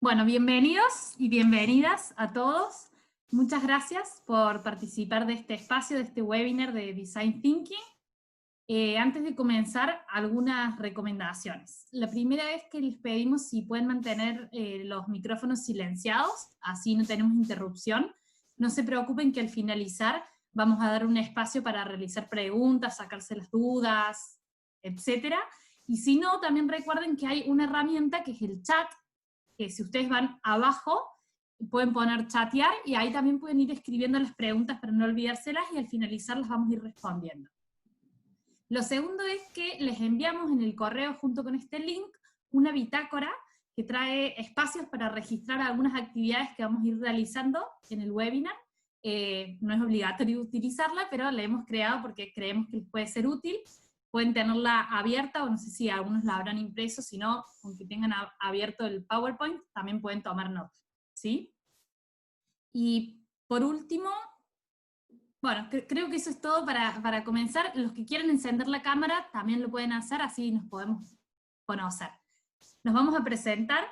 Bueno, bienvenidos y bienvenidas a todos. Muchas gracias por participar de este espacio, de este webinar de Design Thinking. Antes de comenzar, algunas recomendaciones. La primera es que les pedimos si pueden mantener los micrófonos silenciados, así no tenemos interrupción. No se preocupen que al finalizar vamos a dar un espacio para realizar preguntas, sacarse las dudas, etc. Y si no, también recuerden que hay una herramienta que es el chat, que si ustedes van abajo, pueden poner chatear, y ahí también pueden ir escribiendo las preguntas para no olvidárselas, y al finalizar las vamos a ir respondiendo. Lo segundo es que les enviamos en el correo, junto con este link, una bitácora que trae espacios para registrar algunas actividades que vamos a ir realizando en el webinar. No es obligatorio utilizarla, pero la hemos creado porque creemos que les puede ser útil. Pueden tenerla abierta, o no sé si algunos la habrán impreso, si no, aunque tengan abierto el PowerPoint, también pueden tomar nota, ¿sí? Y por último, bueno, creo que eso es todo para comenzar. Los que quieran encender la cámara también lo pueden hacer, así nos podemos conocer. Nos vamos a presentar.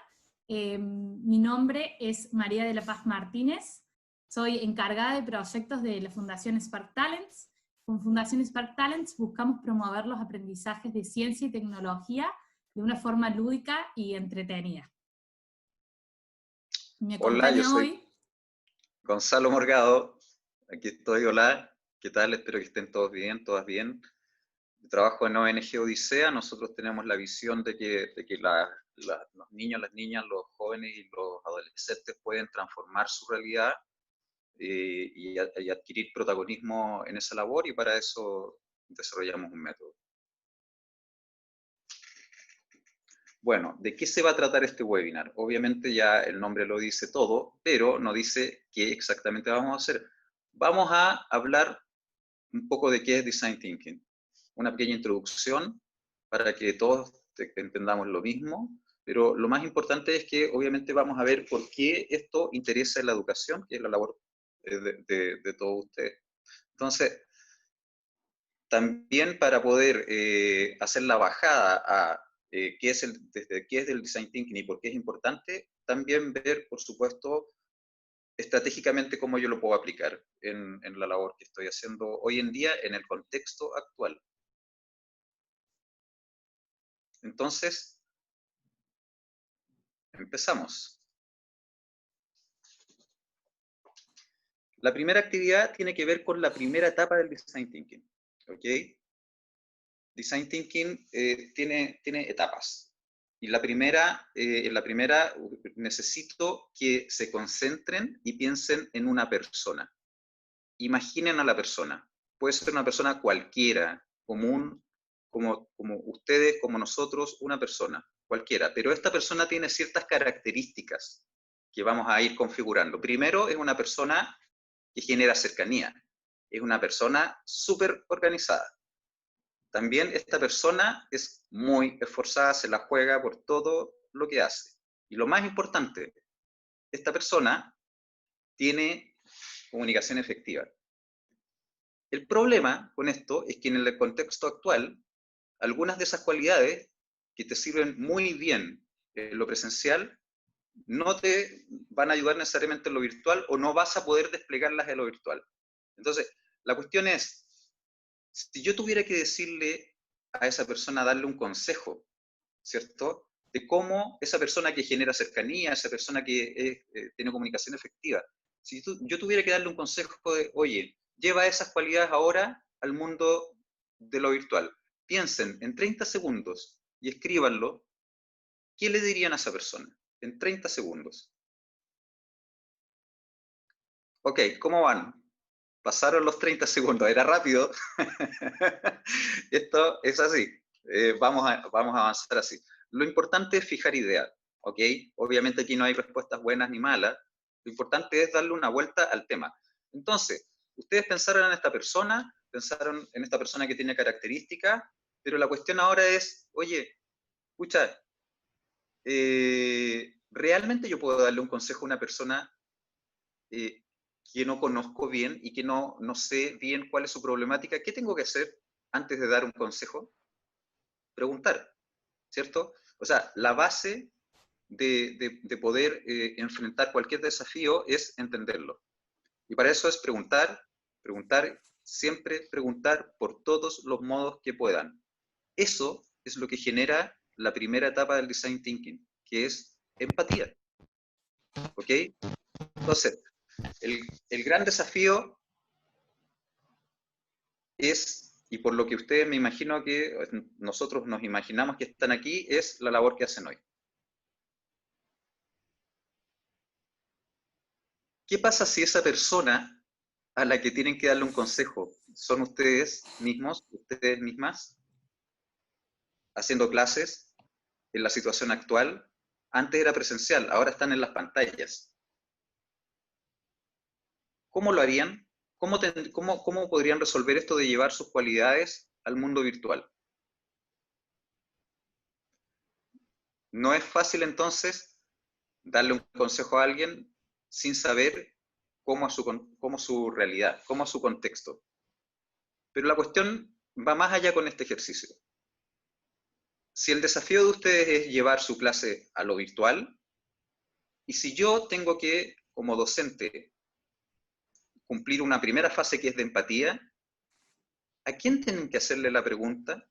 Mi nombre es María de la Paz Martínez, soy encargada de proyectos de la Fundación Spark Talents. Con Fundación Spark Talents buscamos promover los aprendizajes de ciencia y tecnología de una forma lúdica y entretenida. Me Hola, yo acompaña soy hoy Gonzalo Morgado, aquí estoy, hola, ¿qué tal? Espero que estén todos bien, todas bien. Trabajo en ONG Odisea. Nosotros tenemos la visión de que los niños, las niñas, los jóvenes y los adolescentes pueden transformar su realidad y adquirir protagonismo en esa labor, y para eso desarrollamos un método. Bueno, ¿de qué se va a tratar este webinar? Obviamente ya el nombre lo dice todo, pero no dice qué exactamente vamos a hacer. Vamos a hablar un poco de qué es Design Thinking. Una pequeña introducción para que todos entendamos lo mismo, pero lo más importante es que obviamente vamos a ver por qué esto interesa en la educación, que es la labor de todos ustedes. Entonces, también para poder hacer la bajada a qué es el Design Thinking y por qué es importante, también ver, por supuesto, estratégicamente cómo yo lo puedo aplicar en la labor que estoy haciendo hoy en día en el contexto actual. Entonces, empezamos. La primera actividad tiene que ver con la primera etapa del Design Thinking. ¿Ok? Design Thinking tiene etapas. Y en la primera necesito que se concentren y piensen en una persona. Imaginen a la persona. Puede ser una persona cualquiera, común, como ustedes, como nosotros, una persona, cualquiera. Pero esta persona tiene ciertas características que vamos a ir configurando. Primero, es una persona que genera cercanía. Es una persona súper organizada. También esta persona es muy esforzada, se la juega por todo lo que hace. Y lo más importante, esta persona tiene comunicación efectiva. El problema con esto es que en el contexto actual, algunas de esas cualidades que te sirven muy bien en lo presencial, no te van a ayudar necesariamente en lo virtual, o no vas a poder desplegarlas en lo virtual. Entonces, la cuestión es, si yo tuviera que decirle a esa persona, darle un consejo, ¿cierto? De cómo esa persona que genera cercanía, esa persona que tiene comunicación efectiva, si yo tuviera que darle un consejo de, oye, lleva esas cualidades ahora al mundo de lo virtual. Piensen en 30 segundos y escríbanlo. ¿Qué le dirían a esa persona? En 30 segundos. Ok, ¿cómo van? Pasaron los 30 segundos, era rápido. Esto es así. Vamos a avanzar así. Lo importante es fijar ideas, ¿ok? Obviamente aquí no hay respuestas buenas ni malas. Lo importante es darle una vuelta al tema. Entonces, ustedes pensaron en esta persona, pensaron en esta persona que tiene características, pero la cuestión ahora es, oye, escucha, ¿realmente yo puedo darle un consejo a una persona que no conozco bien y que no sé bien cuál es su problemática? ¿Qué tengo que hacer antes de dar un consejo? Preguntar, ¿cierto? O sea, la base de poder enfrentar cualquier desafío es entenderlo. Y para eso es preguntar, siempre preguntar por todos los modos que puedan. Eso es lo que genera la primera etapa del Design Thinking, que es empatía. ¿Ok? Entonces, el gran desafío es, y por lo que ustedes me imagino que nosotros nos imaginamos que están aquí, es la labor que hacen hoy. ¿Qué pasa si esa persona a la que tienen que darle un consejo son ustedes mismos, ustedes mismas, haciendo clases en la situación actual? Antes era presencial, ahora están en las pantallas. ¿Cómo lo harían? ¿Cómo podrían resolver esto de llevar sus cualidades al mundo virtual? No es fácil entonces darle un consejo a alguien sin saber cómo es su realidad, cómo es su contexto. Pero la cuestión va más allá con este ejercicio. Si el desafío de ustedes es llevar su clase a lo virtual, y si yo tengo que, como docente, cumplir una primera fase que es de empatía, ¿a quién tienen que hacerle la pregunta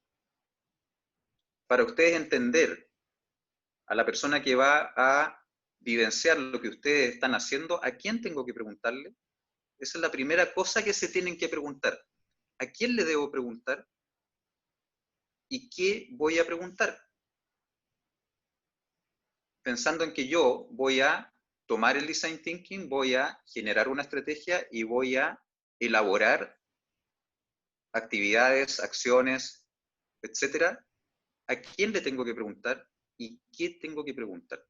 para ustedes entender a la persona que va a vivenciar lo que ustedes están haciendo? ¿A quién tengo que preguntarle? Esa es la primera cosa que se tienen que preguntar. ¿A quién le debo preguntar? ¿Y qué voy a preguntar? Pensando en que yo voy a tomar el Design Thinking, voy a generar una estrategia y voy a elaborar actividades, acciones, etcétera. ¿A quién le tengo que preguntar y qué tengo que preguntar?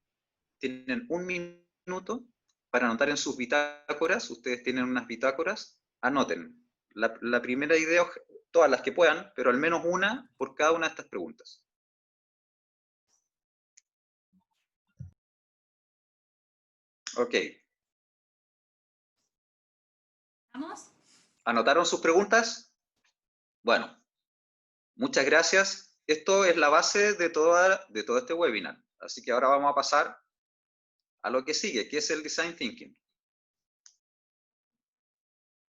Tienen un minuto para anotar en sus bitácoras. Ustedes tienen unas bitácoras, anoten la primera idea, todas las que puedan, pero al menos una por cada una de estas preguntas. Ok. ¿Vamos? ¿Anotaron sus preguntas? Bueno, muchas gracias. Esto es la base de todo este webinar. Así que ahora vamos a pasar a lo que sigue, que es el Design Thinking.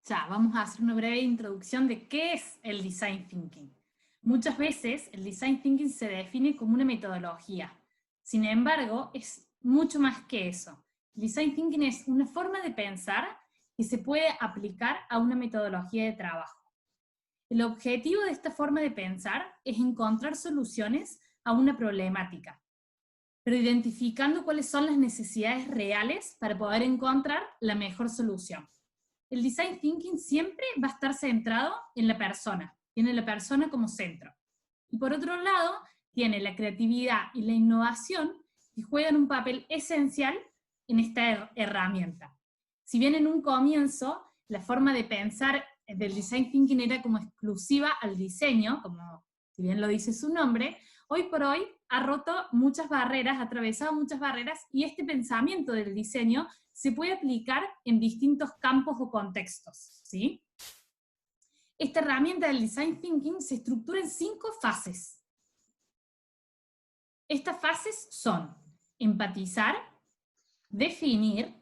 Ya, vamos a hacer una breve introducción de qué es el Design Thinking. Muchas veces el Design Thinking se define como una metodología. Sin embargo, es mucho más que eso. El Design Thinking es una forma de pensar que se puede aplicar a una metodología de trabajo. El objetivo de esta forma de pensar es encontrar soluciones a una problemática, pero identificando cuáles son las necesidades reales para poder encontrar la mejor solución. El Design Thinking siempre va a estar centrado en la persona, tiene la persona como centro. Y por otro lado, tiene la creatividad y la innovación que juegan un papel esencial en esta herramienta. Si bien en un comienzo la forma de pensar del Design Thinking era como exclusiva al diseño, como si bien lo dice su nombre, hoy por hoy ha roto muchas barreras, ha atravesado muchas barreras, y este pensamiento del diseño se puede aplicar en distintos campos o contextos, ¿sí? Esta herramienta del Design Thinking se estructura en 5 fases. Estas fases son empatizar, definir,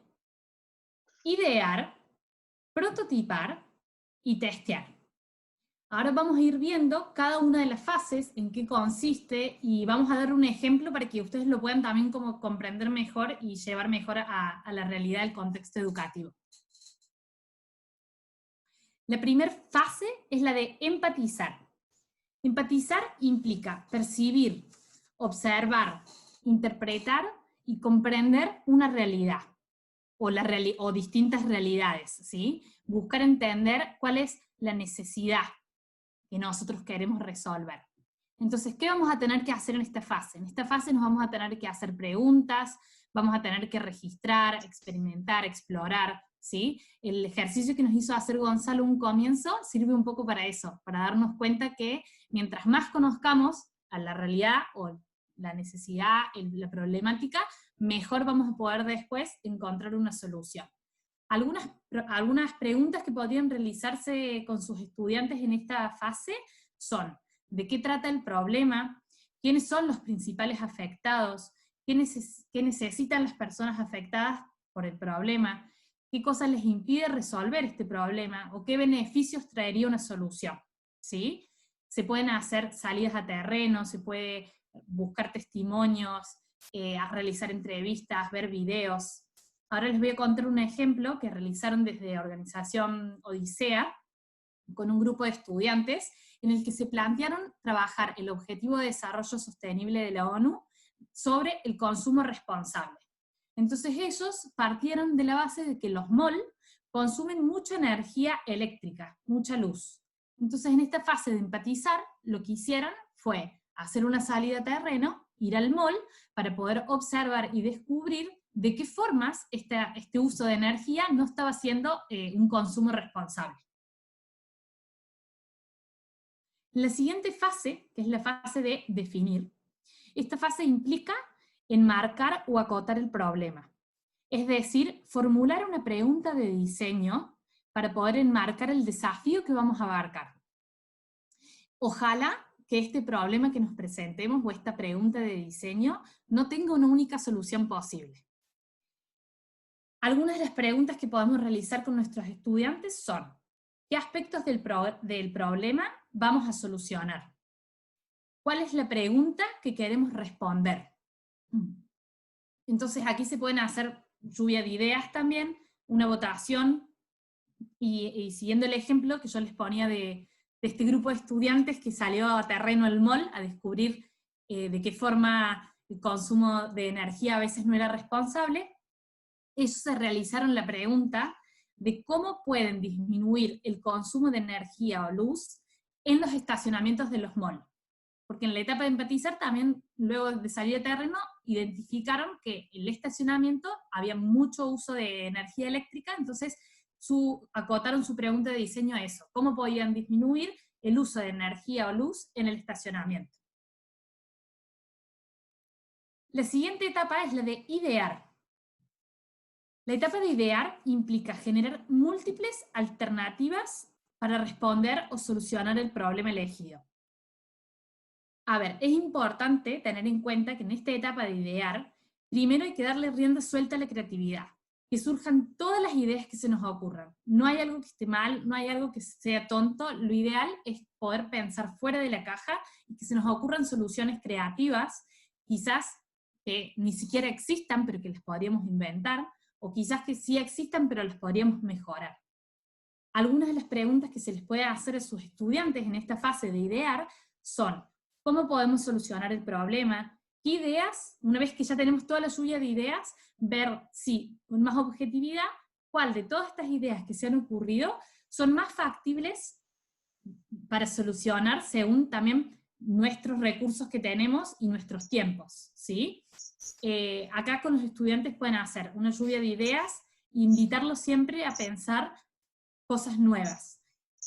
idear, prototipar y testear. Ahora vamos a ir viendo cada una de las fases, en qué consiste, y vamos a dar un ejemplo para que ustedes lo puedan también como comprender mejor y llevar mejor a la realidad del contexto educativo. La primera fase es la de empatizar. Empatizar implica percibir, observar, interpretar y comprender una realidad, o distintas realidades, ¿sí? Buscar entender cuál es la necesidad que nosotros queremos resolver. Entonces, ¿qué vamos a tener que hacer en esta fase? En esta fase nos vamos a tener que hacer preguntas, vamos a tener que registrar, experimentar, explorar, ¿sí? El ejercicio que nos hizo hacer Gonzalo un comienzo sirve un poco para eso, para darnos cuenta que mientras más conozcamos a la realidad o la necesidad, la problemática, mejor vamos a poder después encontrar una solución. Algunas preguntas que podrían realizarse con sus estudiantes en esta fase son: ¿de qué trata el problema? ¿Quiénes son los principales afectados? qué necesitan las personas afectadas por el problema, qué cosas les impide resolver este problema, o qué beneficios traería una solución, ¿sí? Se pueden hacer salidas a terreno, se puede buscar testimonios, a realizar entrevistas, ver videos. Ahora les voy a contar un ejemplo que realizaron desde la organización Odisea, con un grupo de estudiantes, en el que se plantearon trabajar el Objetivo de Desarrollo Sostenible de la ONU sobre el consumo responsable. Entonces ellos partieron de la base de que los malls consumen mucha energía eléctrica, mucha luz. Entonces en esta fase de empatizar, lo que hicieron fue hacer una salida a terreno, ir al mall, para poder observar y descubrir de qué formas este uso de energía no estaba siendo un consumo responsable. La siguiente fase, que es la fase de definir, esta fase implica enmarcar o acotar el problema. Es decir, formular una pregunta de diseño para poder enmarcar el desafío que vamos a abarcar. Ojalá que este problema que nos presentemos o esta pregunta de diseño no tenga una única solución posible. Algunas de las preguntas que podemos realizar con nuestros estudiantes son: ¿qué aspectos del problema vamos a solucionar? ¿Cuál es la pregunta que queremos responder? Entonces aquí se pueden hacer lluvia de ideas también, una votación, y siguiendo el ejemplo que yo les ponía de este grupo de estudiantes que salió a terreno al mall a descubrir de qué forma el consumo de energía a veces no era responsable, ellos se realizaron la pregunta de cómo pueden disminuir el consumo de energía o luz en los estacionamientos de los malls. Porque en la etapa de empatizar también, luego de salir de terreno, identificaron que en el estacionamiento había mucho uso de energía eléctrica, entonces acotaron su pregunta de diseño a eso: ¿cómo podían disminuir el uso de energía o luz en el estacionamiento? La siguiente etapa es la de idear. La etapa de idear implica generar múltiples alternativas para responder o solucionar el problema elegido. A ver, es importante tener en cuenta que en esta etapa de idear, primero hay que darle rienda suelta a la creatividad, que surjan todas las ideas que se nos ocurran. No hay algo que esté mal, no hay algo que sea tonto, lo ideal es poder pensar fuera de la caja y que se nos ocurran soluciones creativas, quizás que ni siquiera existan, pero que las podríamos inventar, o quizás que sí existan, pero las podríamos mejorar. Algunas de las preguntas que se les puede hacer a sus estudiantes en esta fase de idear son: ¿cómo podemos solucionar el problema? ¿Qué ideas? Una vez que ya tenemos toda la lluvia de ideas, ver si, con más objetividad, cuál de todas estas ideas que se han ocurrido son más factibles para solucionar según también nuestros recursos que tenemos y nuestros tiempos, ¿sí? Acá con los estudiantes pueden hacer una lluvia de ideas e invitarlos siempre a pensar cosas nuevas.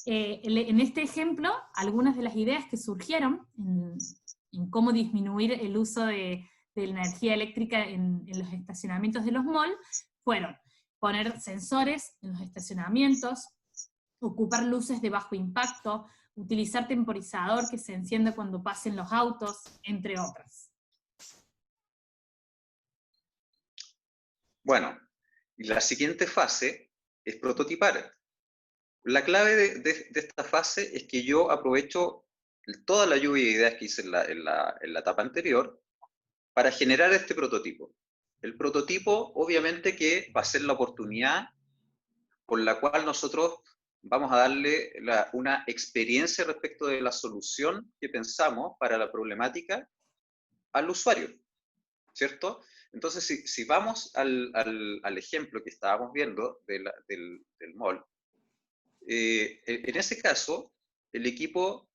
En este ejemplo, algunas de las ideas que surgieron en cómo disminuir el uso de la energía eléctrica en los estacionamientos de los malls fueron poner sensores en los estacionamientos, ocupar luces de bajo impacto, utilizar temporizador que se encienda cuando pasen los autos, entre otras. Bueno, y la siguiente fase es prototipar. La clave de esta fase es que yo aprovecho toda la lluvia de ideas que hice en la etapa anterior para generar este prototipo. El prototipo, obviamente, que va a ser la oportunidad por la cual nosotros vamos a darle una experiencia respecto de la solución que pensamos para la problemática al usuario, ¿cierto? Entonces, si vamos al ejemplo que estábamos viendo del mall, en ese caso, el equipo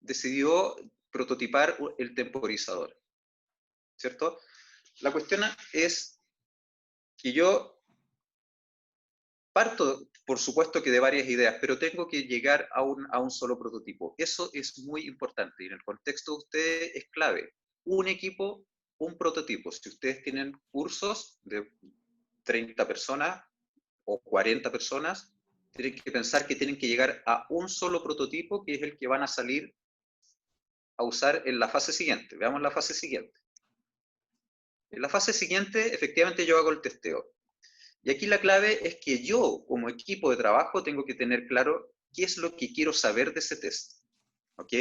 decidió prototipar el temporizador, ¿cierto? La cuestión es que yo parto, por supuesto que de varias ideas, pero tengo que llegar a un solo prototipo. Eso es muy importante y en el contexto de ustedes es clave. Un equipo, un prototipo. Si ustedes tienen cursos de 30 personas o 40 personas, tienen que pensar que tienen que llegar a un solo prototipo, que es el que van a salir a usar en la fase siguiente. Veamos la fase siguiente. En la fase siguiente, efectivamente, yo hago el testeo. Y aquí la clave es que yo, como equipo de trabajo, tengo que tener claro qué es lo que quiero saber de ese test. ¿Ok?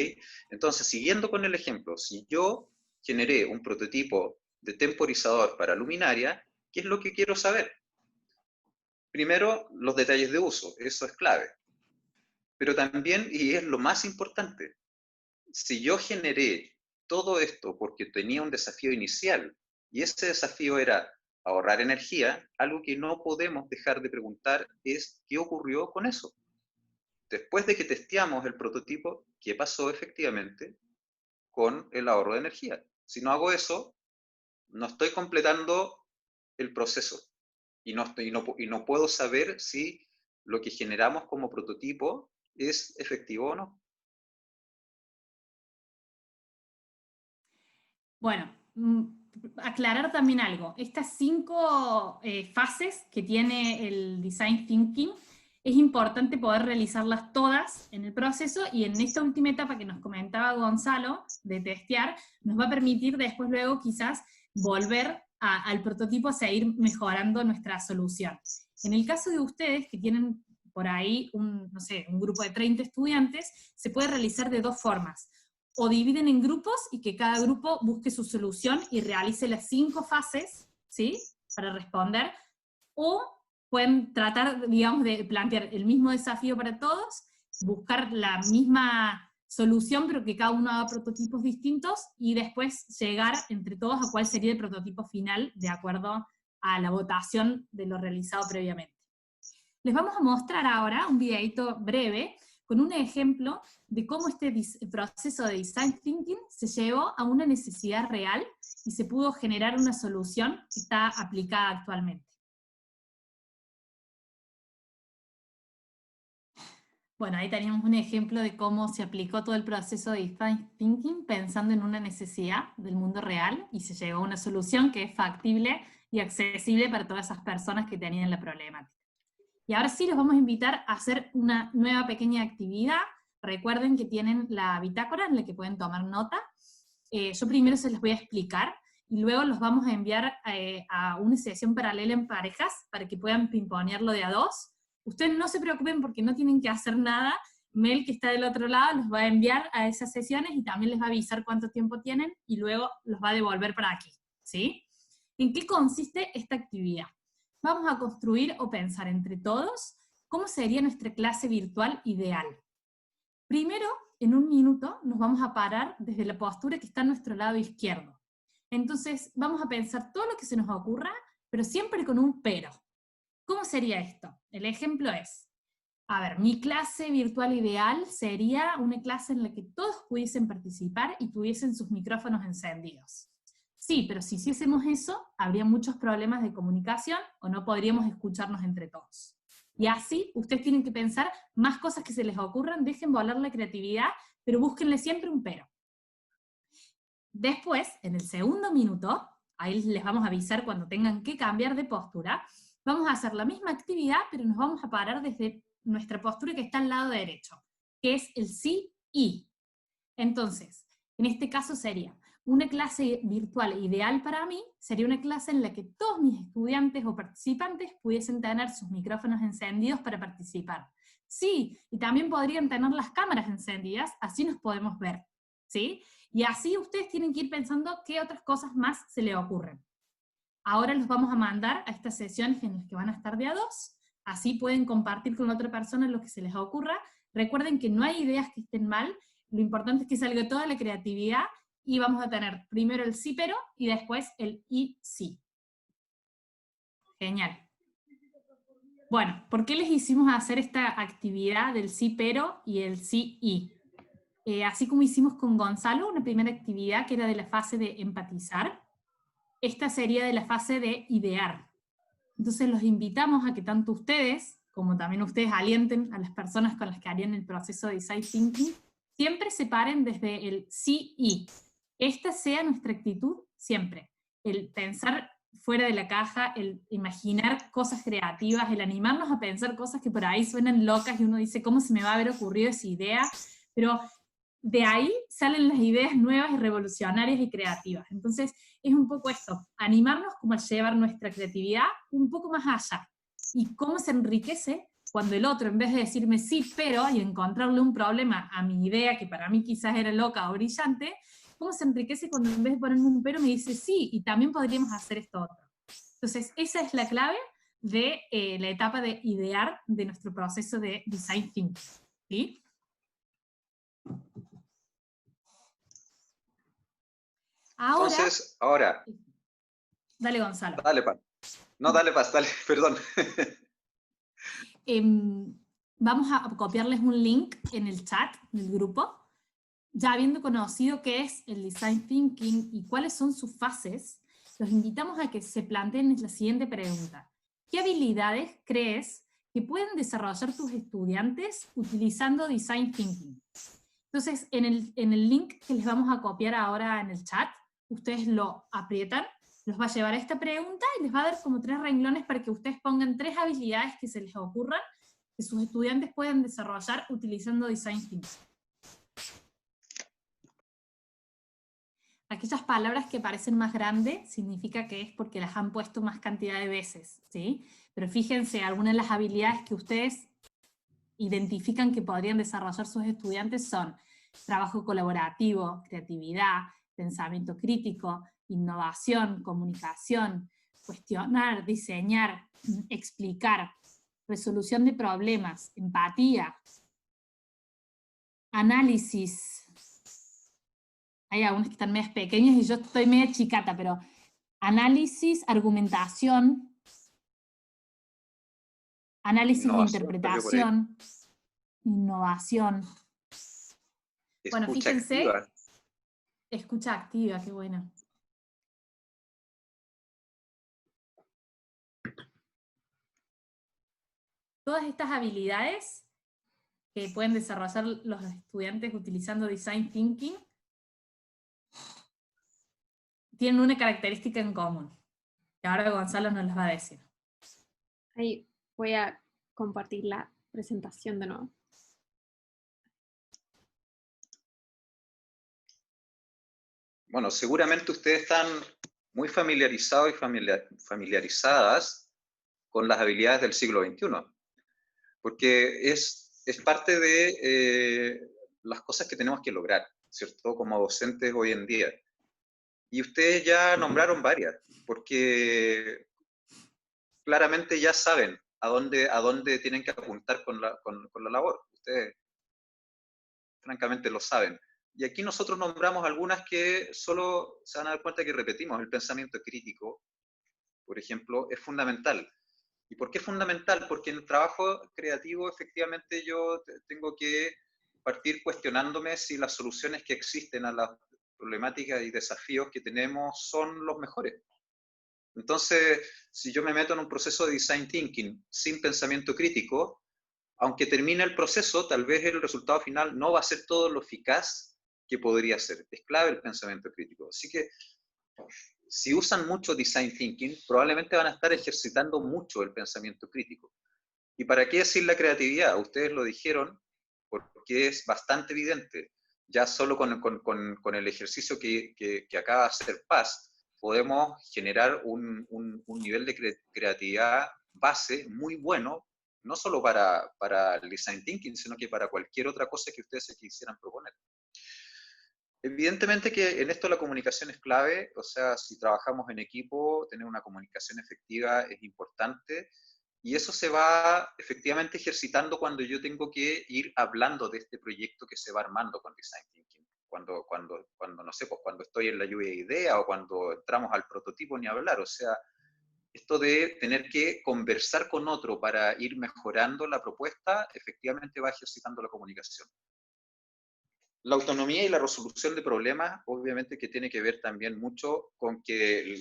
Entonces, siguiendo con el ejemplo, si yo generé un prototipo de temporizador para luminaria, ¿qué es lo que quiero saber? Primero, los detalles de uso, eso es clave. Pero también, y es lo más importante, si yo generé todo esto porque tenía un desafío inicial, y ese desafío era ahorrar energía, algo que no podemos dejar de preguntar es ¿qué ocurrió con eso? Después de que testeamos el prototipo, ¿qué pasó efectivamente con el ahorro de energía? Si no hago eso, no estoy completando el proceso y no puedo saber si lo que generamos como prototipo es efectivo o no. Bueno, aclarar también algo. Estas 5 fases que tiene el Design Thinking, es importante poder realizarlas todas en el proceso, y en esta última etapa que nos comentaba Gonzalo, de testear, nos va a permitir después luego quizás volver al prototipo a seguir mejorando nuestra solución. En el caso de ustedes que tienen por ahí no sé, un grupo de 30 estudiantes, se puede realizar de 2 formas. O dividen en grupos y que cada grupo busque su solución y realice las 5 fases, ¿sí? Para responder, o pueden tratar, digamos, de plantear el mismo desafío para todos, buscar la misma solución, pero que cada uno haga prototipos distintos, y después llegar entre todos a cuál sería el prototipo final, de acuerdo a la votación de lo realizado previamente. Les vamos a mostrar ahora un videito breve con un ejemplo de cómo este proceso de Design Thinking se llevó a una necesidad real y se pudo generar una solución que está aplicada actualmente. Bueno, ahí teníamos un ejemplo de cómo se aplicó todo el proceso de Design Thinking pensando en una necesidad del mundo real, y se llegó a una solución que es factible y accesible para todas esas personas que tenían la problemática. Y ahora sí los vamos a invitar a hacer una nueva pequeña actividad. Recuerden que tienen la bitácora en la que pueden tomar nota. Yo primero se los voy a explicar, y luego los vamos a enviar a una sesión paralela en parejas para que puedan pimponearlo de a 2. Ustedes no se preocupen porque no tienen que hacer nada. Mel, que está del otro lado, los va a enviar a esas sesiones y también les va a avisar cuánto tiempo tienen, y luego los va a devolver para aquí, ¿sí? ¿En qué consiste esta actividad? Vamos a construir o pensar entre todos cómo sería nuestra clase virtual ideal. Primero, en un minuto, nos vamos a parar desde la postura que está a nuestro lado izquierdo. Entonces, vamos a pensar todo lo que se nos ocurra, pero siempre con un pero. ¿Cómo sería esto? El ejemplo es, a ver, mi clase virtual ideal sería una clase en la que todos pudiesen participar y tuviesen sus micrófonos encendidos. Sí, pero si hiciésemos eso, habría muchos problemas de comunicación o no podríamos escucharnos entre todos. Y así, ustedes tienen que pensar más cosas que se les ocurran, dejen volar la creatividad, pero búsquenle siempre un pero. Después, en el segundo minuto, ahí les vamos a avisar cuando tengan que cambiar de postura, vamos a hacer la misma actividad, pero nos vamos a parar desde nuestra postura que está al lado derecho, que es el sí y. Entonces, en este caso sería, una clase virtual ideal para mí sería una clase en la que todos mis estudiantes o participantes pudiesen tener sus micrófonos encendidos para participar. Sí, y también podrían tener las cámaras encendidas, así nos podemos ver, ¿sí? Y así ustedes tienen que ir pensando qué otras cosas más se les ocurren. Ahora los vamos a mandar a estas sesiones en las que van a estar de a 2, así pueden compartir con otra persona lo que se les ocurra. Recuerden que no hay ideas que estén mal, lo importante es que salga toda la creatividad, y vamos a tener primero el sí pero y después el y sí. Genial. Bueno, ¿por qué les hicimos hacer esta actividad del sí pero y el sí y? Así como hicimos con Gonzalo, una primera actividad que era de la fase de empatizar, esta sería de la fase de idear. Entonces los invitamos a que tanto ustedes, como también ustedes alienten a las personas con las que harían el proceso de Design Thinking, siempre se paren desde el sí y. Esta sea nuestra actitud siempre. El pensar fuera de la caja, el imaginar cosas creativas, el animarnos a pensar cosas que por ahí suenan locas y uno dice, ¿cómo se me va a haber ocurrido esa idea? Pero de ahí salen las ideas nuevas y revolucionarias y creativas. Entonces, es un poco esto, animarnos como a llevar nuestra creatividad un poco más allá. Y cómo se enriquece cuando el otro, en vez de decirme sí, pero, y encontrarle un problema a mi idea, que para mí quizás era loca o brillante, cómo se enriquece cuando en vez de ponerme un pero me dice sí, y también podríamos hacer esto otro. Entonces, esa es la clave de la etapa de idear de nuestro proceso de design thinking. ¿Sí? Ahora, Entonces, ahora, dale Gonzalo. dale, Paz. No, dale, Paz, dale, perdón. Vamos a copiarles un link en el chat del grupo. Ya habiendo conocido qué es el design thinking y cuáles son sus fases, los invitamos a que se planteen la siguiente pregunta. ¿Qué habilidades crees que pueden desarrollar tus estudiantes utilizando design thinking? Entonces, en el link que les vamos a copiar ahora en el chat, ustedes lo aprietan, los va a llevar a esta pregunta y les va a dar como 3 renglones para que ustedes pongan 3 habilidades que se les ocurran que sus estudiantes pueden desarrollar utilizando design thinking. Aquellas palabras que parecen más grandes significa que es porque las han puesto más cantidad de veces, ¿sí? Pero fíjense, algunas de las habilidades que ustedes identifican que podrían desarrollar sus estudiantes son trabajo colaborativo, creatividad, pensamiento crítico, innovación, comunicación, cuestionar, diseñar, explicar, resolución de problemas, empatía, análisis. Hay algunos que están medias pequeños y yo estoy media chicata, pero análisis, argumentación, análisis de interpretación, innovación. Bueno, Escucha fíjense, activa. escucha activa, qué bueno. Todas estas habilidades que pueden desarrollar los estudiantes utilizando Design Thinking tienen una característica en común, que ahora Gonzalo nos las va a decir. Ahí voy a compartir la presentación de nuevo. Bueno, seguramente ustedes están muy familiarizados y familiarizadas con las habilidades del siglo XXI, porque es parte de las cosas que tenemos que lograr, ¿cierto? Como docentes hoy en día. Y ustedes ya nombraron varias, porque claramente ya saben a dónde tienen que apuntar con la labor. Ustedes francamente lo saben. Y aquí nosotros nombramos algunas que solo se van a dar cuenta que repetimos. El pensamiento crítico, por ejemplo, es fundamental. ¿Y por qué es fundamental? Porque en el trabajo creativo efectivamente yo tengo que partir cuestionándome si las soluciones que existen a las problemáticas y desafíos que tenemos son los mejores. Entonces, si yo me meto en un proceso de design thinking sin pensamiento crítico, aunque termine el proceso, tal vez el resultado final no va a ser todo lo eficaz que podría ser. Es clave el pensamiento crítico. Así que, si usan mucho design thinking, probablemente van a estar ejercitando mucho el pensamiento crítico. ¿Y para qué decir la creatividad? Ustedes lo dijeron porque es bastante evidente. Ya solo con el ejercicio que acaba de hacer Paz, podemos generar un nivel de creatividad base muy bueno, no solo para el design thinking, sino que para cualquier otra cosa que ustedes se quisieran proponer. Evidentemente que en esto la comunicación es clave, o sea, si trabajamos en equipo, tener una comunicación efectiva es importante, y eso se va efectivamente ejercitando cuando yo tengo que ir hablando de este proyecto que se va armando con Design Thinking. Cuando no sé, pues cuando estoy en la lluvia de ideas o cuando entramos al prototipo ni hablar, o sea, esto de tener que conversar con otro para ir mejorando la propuesta, efectivamente va ejercitando la comunicación. La autonomía y la resolución de problemas, obviamente que tiene que ver también mucho con que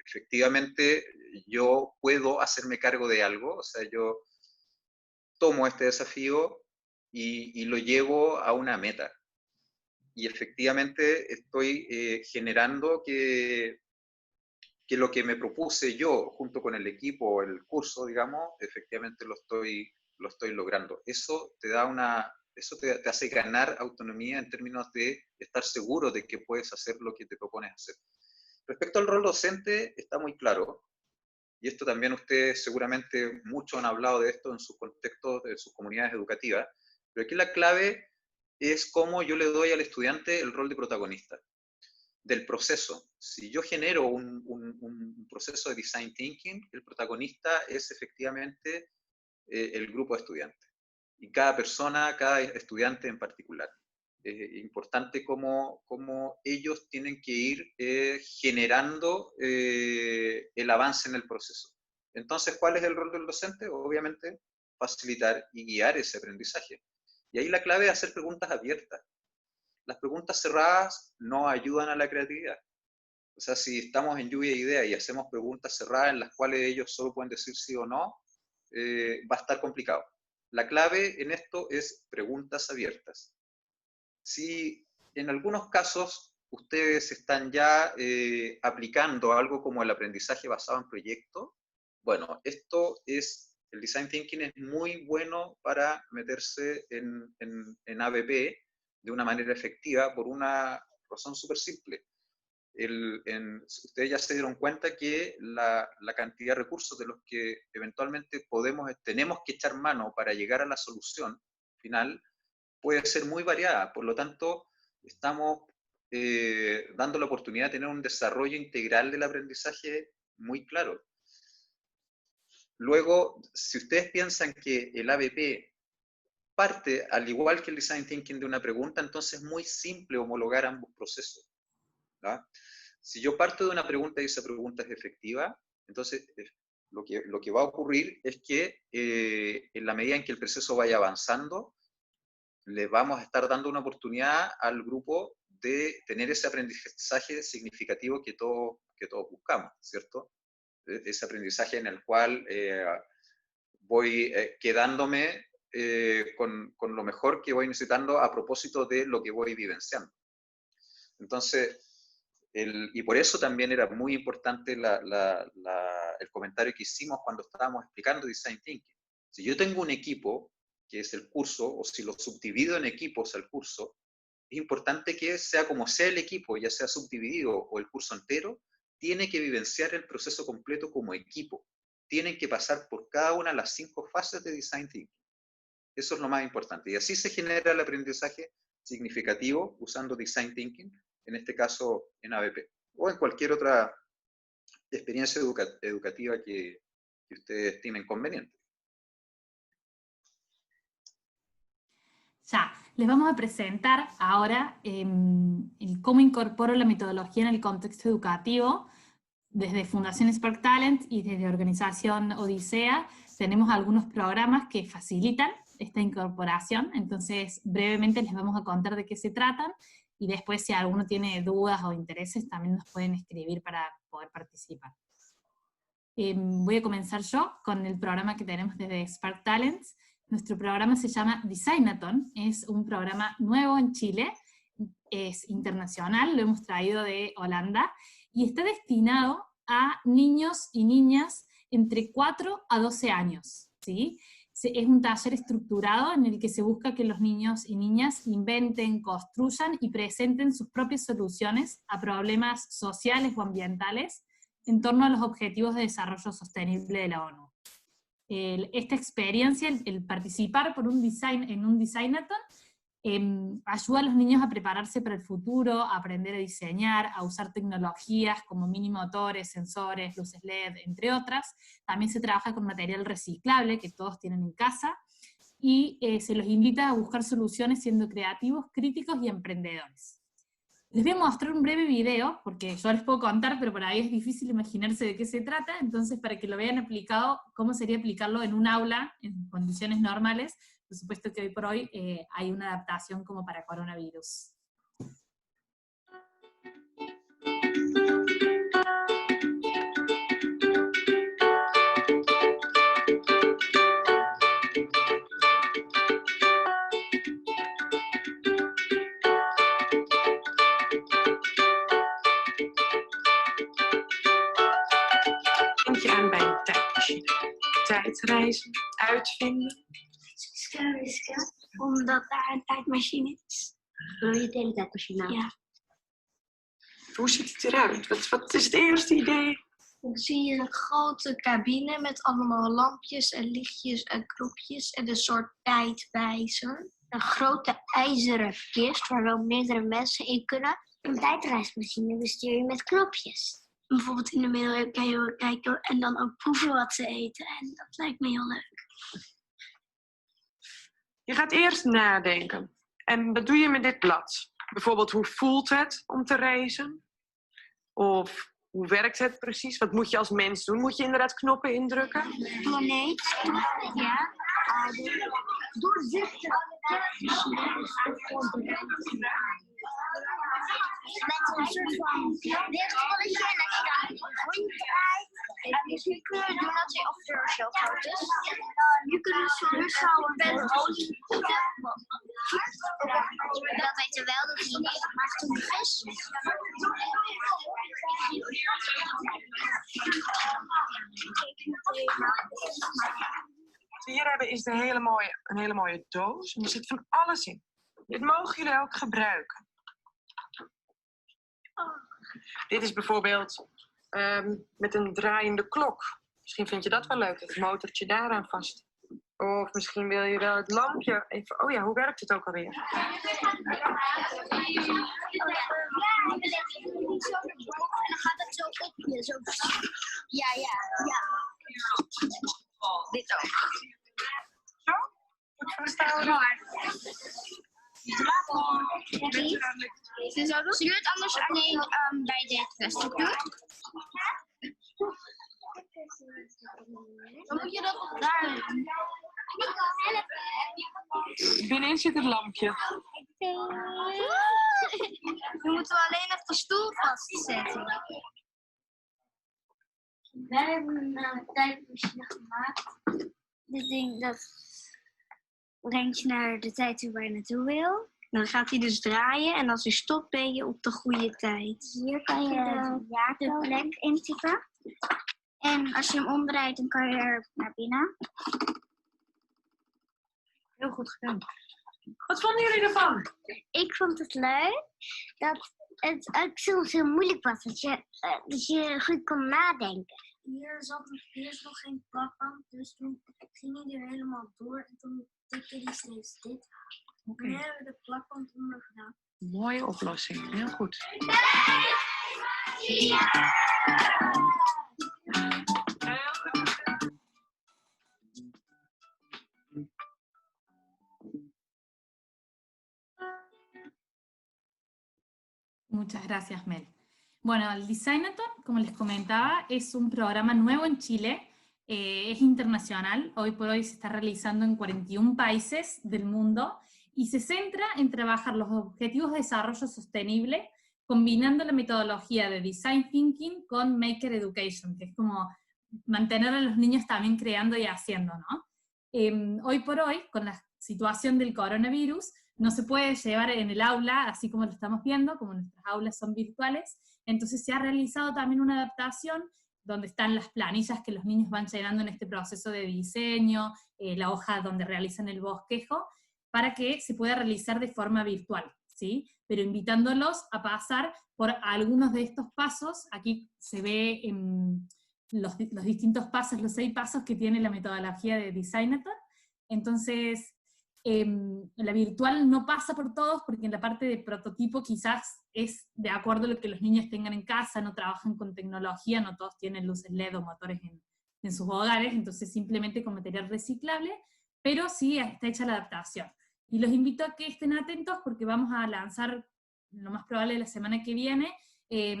efectivamente yo puedo hacerme cargo de algo, o sea, yo tomo este desafío y lo llevo a una meta. Y efectivamente estoy generando que lo que me propuse yo junto con el equipo o el curso, digamos, efectivamente lo estoy logrando. Eso te da una Eso te hace ganar autonomía en términos de estar seguro de que puedes hacer lo que te propones hacer. Respecto al rol docente, está muy claro, y esto también ustedes seguramente muchos han hablado de esto en sus contextos, de sus comunidades educativas, pero aquí la clave es cómo yo le doy al estudiante el rol de protagonista del proceso. Si yo genero un proceso de design thinking, el protagonista es efectivamente el grupo de estudiantes. Y cada persona, cada estudiante en particular. Es importante cómo ellos tienen que ir generando el avance en el proceso. Entonces, ¿cuál es el rol del docente? Obviamente, facilitar y guiar ese aprendizaje. Y ahí la clave es hacer preguntas abiertas. Las preguntas cerradas no ayudan a la creatividad. O sea, si estamos en lluvia de ideas y hacemos preguntas cerradas en las cuales ellos solo pueden decir sí o no, va a estar complicado. La clave en esto es preguntas abiertas. Si en algunos casos ustedes están ya aplicando algo como el aprendizaje basado en proyectos, bueno, el Design Thinking es muy bueno para meterse en ABP de una manera efectiva por una razón súper simple. Ustedes ya se dieron cuenta que la cantidad de recursos de los que eventualmente tenemos que echar mano para llegar a la solución final puede ser muy variada. Por lo tanto, estamos dando la oportunidad de tener un desarrollo integral del aprendizaje muy claro. Luego, si ustedes piensan que el ABP parte, al igual que el Design Thinking, de una pregunta, entonces es muy simple homologar ambos procesos, ¿verdad? Si yo parto de una pregunta y esa pregunta es efectiva, entonces lo que va a ocurrir es que en la medida en que el proceso vaya avanzando, le vamos a estar dando una oportunidad al grupo de tener ese aprendizaje significativo que todos buscamos, ¿cierto? Ese aprendizaje en el cual voy quedándome con lo mejor que voy necesitando a propósito de lo que voy vivenciando. Entonces, y por eso también era muy importante el comentario que hicimos cuando estábamos explicando Design Thinking. Si yo tengo un equipo, que es el curso, o si lo subdivido en equipos al curso, es importante que sea como sea el equipo, ya sea subdividido o el curso entero, tiene que vivenciar el proceso completo como equipo. Tienen que pasar por cada una de las 5 fases de Design Thinking. Eso es lo más importante. Y así se genera el aprendizaje significativo usando Design Thinking, en este caso en ABP, o en cualquier otra experiencia educativa que ustedes tienen conveniente. Ya, les vamos a presentar ahora cómo incorporo la metodología en el contexto educativo. Desde Fundación Spark Talent y desde Organización Odisea tenemos algunos programas que facilitan esta incorporación, entonces brevemente les vamos a contar de qué se tratan, y después si alguno tiene dudas o intereses también nos pueden escribir para poder participar. Voy a comenzar yo con el programa que tenemos desde Spark Talents. Nuestro programa se llama Designathon, es un programa nuevo en Chile, es internacional, lo hemos traído de Holanda, y está destinado a niños y niñas entre 4 a 12 años, ¿sí? Es un taller estructurado en el que se busca que los niños y niñas inventen, construyan y presenten sus propias soluciones a problemas sociales o ambientales en torno a los objetivos de desarrollo sostenible de la ONU. Esta experiencia, el participar en un Designathon, ayuda a los niños a prepararse para el futuro, a aprender a diseñar, a usar tecnologías como mini motores, sensores, luces LED, entre otras. También se trabaja con material reciclable que todos tienen en casa, y se los invita a buscar soluciones siendo creativos, críticos y emprendedores. Les voy a mostrar un breve video, porque yo les puedo contar, pero por ahí es difícil imaginarse de qué se trata, entonces para que lo vean aplicado, cómo sería aplicarlo en un aula, en condiciones normales. Por supuesto que hoy por hoy hay una adaptación como para coronavirus. Denk je aan bij een tijdmachine? Tijdreizen, uitvinden. Scary. Omdat daar een tijdmachine is. Wil je het hele tijd machine? Ja. Hoe ziet het eruit? Wat is het eerste idee? Dan zie je een grote cabine met allemaal lampjes en lichtjes en knopjes en een soort tijdwijzer. Een grote ijzeren kist waar wel meerdere mensen in kunnen. Een tijdreismachine bestuur je met knopjes. Bijvoorbeeld in de middeleeuwen kan je kijken en dan ook proeven wat ze eten. En dat lijkt me heel leuk. Je gaat eerst nadenken. En dat doe je met dit blad. Bijvoorbeeld, hoe voelt het om te reizen? Of hoe werkt het precies? Wat moet je als mens doen? Moet je inderdaad knoppen indrukken? Planeet, ja, aarde, doorzichtig. Met een soort van weerspannetje en als je dan ronddraait. En misschien kun je doen dat je of er zo groot is. Je kunt een zonneschouw en dat weten we wel dat hij niet achterhoek is. Wat we hier hebben is een hele mooie doos. En er zit van alles in. Dit mogen jullie ook gebruiken. Dit is bijvoorbeeld met een draaiende klok. Misschien vind je dat wel leuk, het motortje daaraan vast. Of misschien wil je wel het lampje even... Oh ja, hoe werkt het ook alweer? Ja, je legt het niet zo naar boven en dan gaat het zo op je. Zo. Ja. Dit ook. Zo? Goed vasthouden. Zullen we het anders alleen bij dit vestig doen? Dan moet je dat op daar doen. Ik kan helpen. Binnenin zit het lampje. Dan moeten we alleen nog de stoel vastzetten. Wij hebben een tijdmachine gemaakt. Dit ding dat brengt je naar de tijd toe waar je naartoe wil. Dan gaat hij dus draaien en als hij stopt ben je op de goede tijd. Hier kan je de plek intypen. En als je hem omdraait, dan kan je er naar binnen. Heel goed gedaan. Wat vonden jullie ervan? Ik vond het leuk dat het ook soms heel moeilijk was. Dat je goed kon nadenken. Hier zat eerst nog geen plakband, dus toen ging hij er helemaal door en toen tikte hij steeds dit aan. Oké. Nu hebben we de plakband onder gedaan. Mooie oplossing, heel goed. Muchas gracias, Mel. Bueno, el Designathon, como les comentaba, es un programa nuevo en Chile, es internacional, hoy por hoy se está realizando en 41 países del mundo y se centra en trabajar los objetivos de desarrollo sostenible combinando la metodología de Design Thinking con Maker Education, que es como mantener a los niños también creando y haciendo, ¿no? Hoy por hoy, con la situación del coronavirus, no se puede llevar en el aula, así como lo estamos viendo, como nuestras aulas son virtuales, entonces se ha realizado también una adaptación donde están las planillas que los niños van llenando en este proceso de diseño, la hoja donde realizan el bosquejo, para que se pueda realizar de forma virtual, ¿sí? Pero invitándolos a pasar por algunos de estos pasos. Aquí se ve los distintos pasos, los 6 pasos que tiene la metodología de Designathon. Entonces, la virtual no pasa por todos, porque en la parte de prototipo quizás es de acuerdo a lo que los niños tengan en casa, no trabajan con tecnología, no todos tienen luces LED o motores en sus hogares, entonces simplemente con material reciclable, pero sí está hecha la adaptación. Y los invito a que estén atentos porque vamos a lanzar, lo más probable la semana que viene,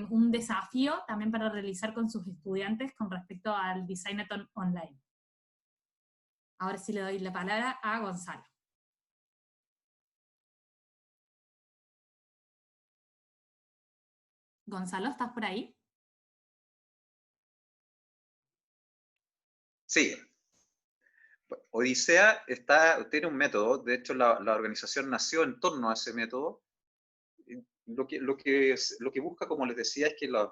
un desafío también para realizar con sus estudiantes con respecto al Designathon online. Ahora sí le doy la palabra a Gonzalo. Gonzalo, ¿estás por ahí? Sí. Odisea tiene un método, de hecho la organización nació en torno a ese método. Lo que busca, como les decía, es que los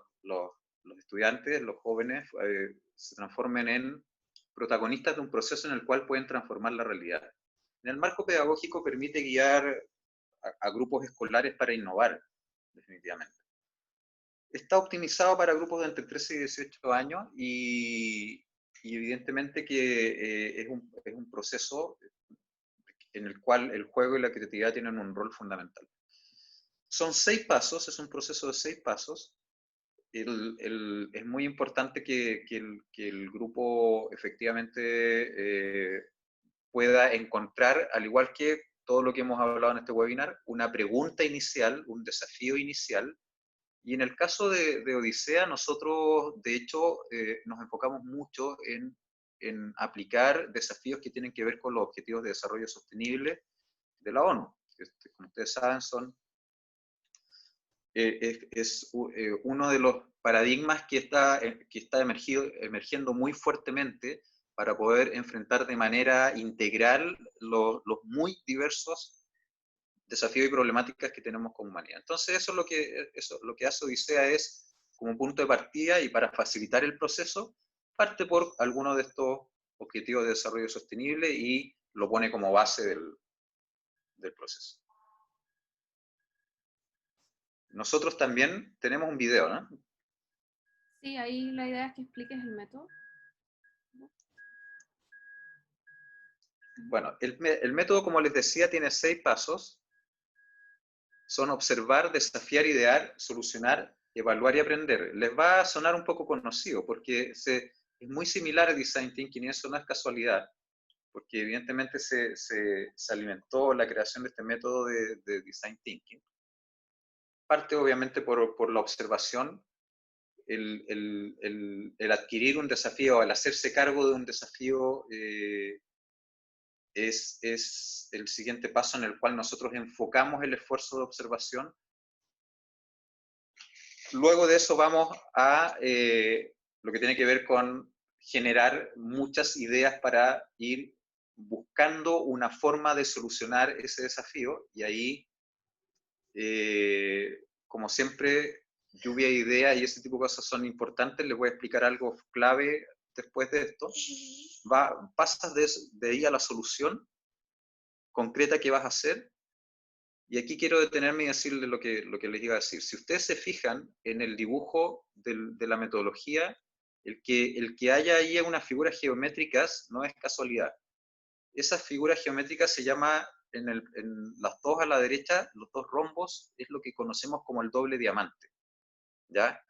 estudiantes, los jóvenes, se transformen en protagonistas de un proceso en el cual pueden transformar la realidad. En el marco pedagógico permite guiar a grupos escolares para innovar, definitivamente. Está optimizado para grupos de entre 13 y 18 años y evidentemente que es un proceso en el cual el juego y la creatividad tienen un rol fundamental. Son 6 pasos, es un proceso de 6 pasos. Es muy importante que el grupo efectivamente pueda encontrar, al igual que todo lo que hemos hablado en este webinar, una pregunta inicial, un desafío inicial. Y en el caso de Odisea, nosotros de hecho nos enfocamos mucho en aplicar desafíos que tienen que ver con los Objetivos de Desarrollo Sostenible de la ONU. Como ustedes saben, es uno de los paradigmas que está emergiendo muy fuertemente para poder enfrentar de manera integral los muy diversos desafíos y problemáticas que tenemos como humanidad. Entonces eso lo que hace Odisea es, como punto de partida y para facilitar el proceso, parte por alguno de estos objetivos de desarrollo sostenible y lo pone como base del proceso. Nosotros también tenemos un video, ¿no? Sí, ahí la idea es que expliques el método. Bueno, el método, como les decía, tiene 6 pasos. Son observar, desafiar, idear, solucionar, evaluar y aprender. Les va a sonar un poco conocido porque es muy similar a Design Thinking y eso no es casualidad, porque evidentemente se alimentó la creación de este método de Design Thinking. Parte obviamente por la observación, el adquirir un desafío, el hacerse cargo de un desafío es el siguiente paso en el cual nosotros enfocamos el esfuerzo de observación. Luego de eso vamos a lo que tiene que ver con generar muchas ideas para ir buscando una forma de solucionar ese desafío y ahí, como siempre, lluvia de ideas y ese tipo de cosas son importantes. Les voy a explicar algo clave después de esto. Pasas de ahí a la solución concreta que vas a hacer. Y aquí quiero detenerme y decirles lo que les iba a decir. Si ustedes se fijan en el dibujo de la metodología, el que haya ahí unas figuras geométricas no es casualidad. Esas figuras geométricas se llama, en las dos a la derecha, los 2 rombos, es lo que conocemos como el doble diamante. ¿Ya?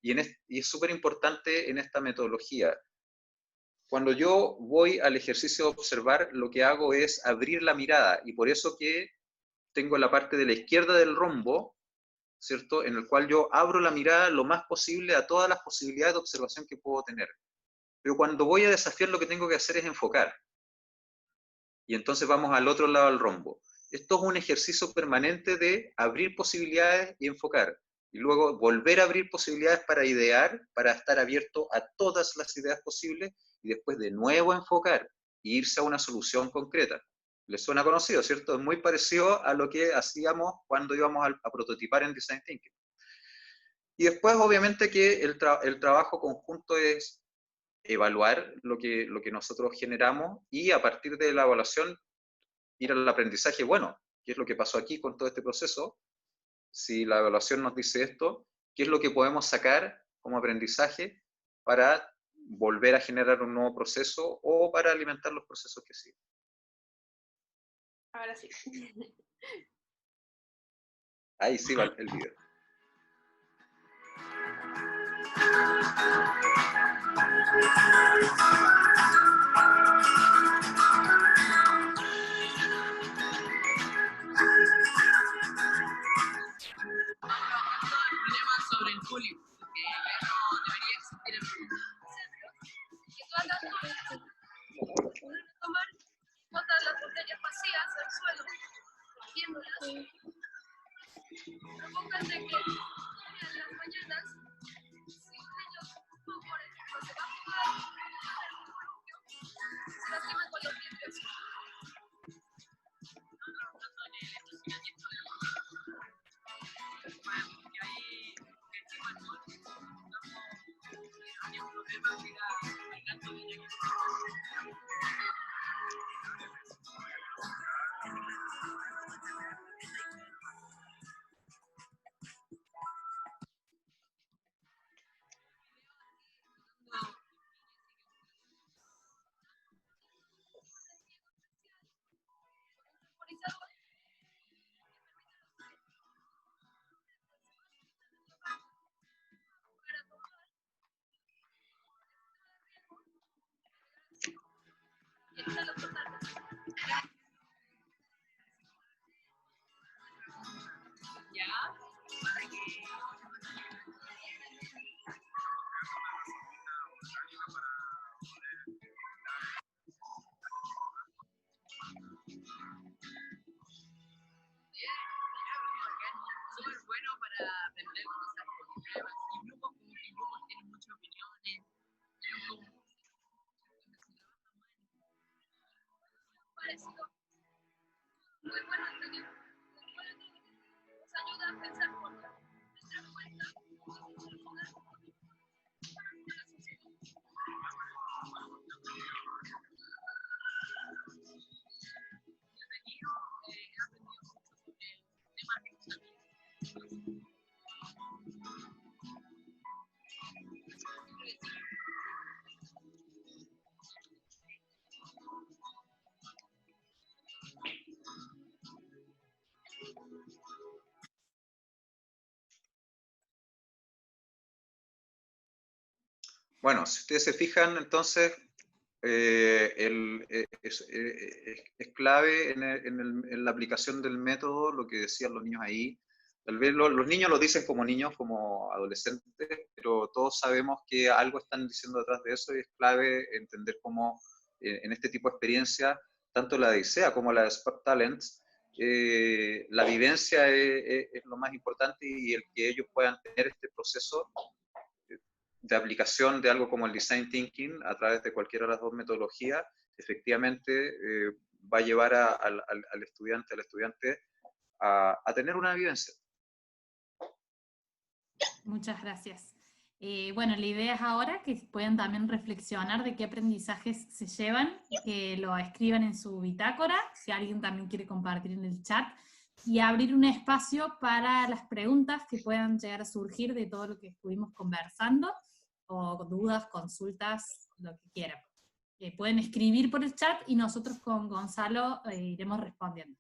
Y es súper importante en esta metodología. Cuando yo voy al ejercicio de observar, lo que hago es abrir la mirada, y por eso que tengo la parte de la izquierda del rombo, ¿cierto? En el cual yo abro la mirada lo más posible a todas las posibilidades de observación que puedo tener. Pero cuando voy a desafiar, lo que tengo que hacer es enfocar. Y entonces vamos al otro lado del rombo. Esto es un ejercicio permanente de abrir posibilidades y enfocar. Y luego volver a abrir posibilidades para idear, para estar abierto a todas las ideas posibles, y después de nuevo enfocar e irse a una solución concreta. ¿Les suena conocido, cierto? Es muy parecido a lo que hacíamos cuando íbamos a prototipar en Design Thinking. Y después, obviamente, que el trabajo conjunto es evaluar lo que nosotros generamos y a partir de la evaluación ir al aprendizaje. Bueno, ¿qué es lo que pasó aquí con todo este proceso? Si la evaluación nos dice esto, ¿qué es lo que podemos sacar como aprendizaje para volver a generar un nuevo proceso o para alimentar los procesos que siguen? Ahora sí. Ahí sí va el video. Sobre el folio, que ya no debería existir el mundo. Que tú hagas todo. Tomar, botar las botellas vacías al suelo, viéndolas. Propóngase que en las mañanas, si un niño, por ejemplo, se va a jugar Piénsalo totalmente. ¿Ya? Súper bueno para aprender cosas con pruebas y grupos, como que grupos tienen muchas opiniones. Parecido. Muy bueno, Antonio. Nos ayuda a pensar por nuestra cuenta. Bienvenido, he aprendido mucho sobre temas que nos ayudan. Bueno, si ustedes se fijan, entonces, es clave en la aplicación del método lo que decían los niños ahí. Tal vez los niños lo dicen como niños, como adolescentes, pero todos sabemos que algo están diciendo detrás de eso y es clave entender cómo en este tipo de experiencias, tanto la de ISEA como la de Spark Talents, la vivencia es lo más importante y el que ellos puedan tener este proceso de aplicación de algo como el Design Thinking a través de cualquiera de las dos metodologías, efectivamente va a llevar al estudiante, a tener una vivencia. Muchas gracias. Bueno, la idea es ahora que puedan también reflexionar de qué aprendizajes se llevan, que lo escriban en su bitácora, si alguien también quiere compartir en el chat, y abrir un espacio para las preguntas que puedan llegar a surgir de todo lo que estuvimos conversando, o dudas, consultas, lo que quieran. Pueden escribir por el chat y nosotros con Gonzalo iremos respondiendo.